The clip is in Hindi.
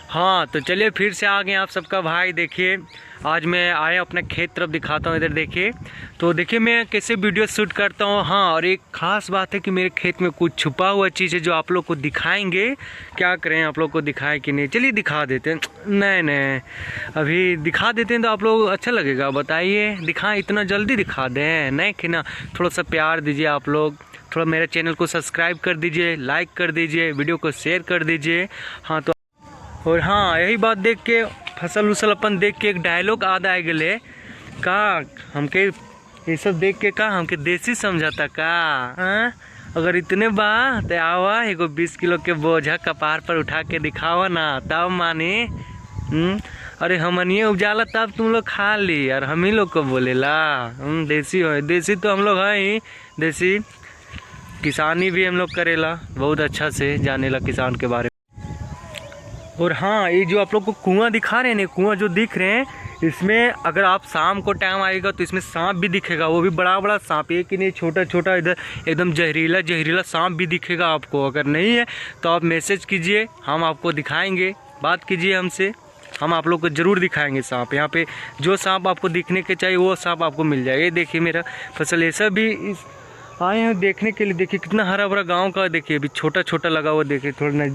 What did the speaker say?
हाँ तो चलिए फिर से आ गए आप सबका भाई। देखिए आज मैं आया अपना खेत तरफ, दिखाता हूँ। इधर देखिए, तो देखिए मैं कैसे वीडियो शूट करता हूँ। हाँ, और एक ख़ास बात है कि मेरे खेत में कुछ छुपा हुआ चीज़ है जो आप लोग को दिखाएंगे। क्या करें, आप लोग को दिखाएं कि नहीं? चलिए दिखा देते हैं। नहीं अभी दिखा देते हैं तो आप लोग अच्छा लगेगा, बताइए। दिखाएं, इतना जल्दी दिखा दें? नहीं कि ना, थोड़ा सा प्यार दीजिए आप लोग। थोड़ा मेरे चैनल को सब्सक्राइब कर दीजिए, लाइक कर दीजिए, वीडियो को शेयर कर दीजिए। हाँ तो और हाँ, यही बात देख के फसल उसल अपन देख के एक डायलॉग याद आ गए का हमके। ये सब देख के का हमके देसी समझाता का? हाँ? अगर इतने बा तो आवा एगो 20 किलो के बोझा कपार पर उठा के दिखावा ना, तब माने। अरे हमनिए उपजाला तब तुम लोग खा ली, और हम ही लोग को बोलेला देसी हो। देसी तो हम लोग हैं ही, देसी किसानी भी हम लोग करेला, बहुत अच्छा से जानेला किसान के बारे में। और हाँ, ये जो आप लोग को कुआं दिखा रहे हैं ना, कुआं जो दिख रहे हैं, इसमें अगर आप शाम को टाइम आएगा तो इसमें सांप भी दिखेगा। वो भी बड़ा बड़ा सांप, एक ही नहीं, छोटा छोटा, इधर एकदम जहरीला जहरीला सांप भी दिखेगा आपको। अगर नहीं है तो आप मैसेज कीजिए, हम आपको दिखाएंगे। बात कीजिए हमसे, हम आप लोग को ज़रूर दिखाएंगे सांप। यहाँ पे जो सांप आपको दिखने के चाहिए वो सांप आपको मिल जाएगा। ये देखिए मेरा फसल ऐसा भी आए हैं देखने के लिए। देखिए कितना हरा भरा गाँव का, देखिए अभी छोटा छोटा लगा हुआ, देखिए थोड़ा नज़दीक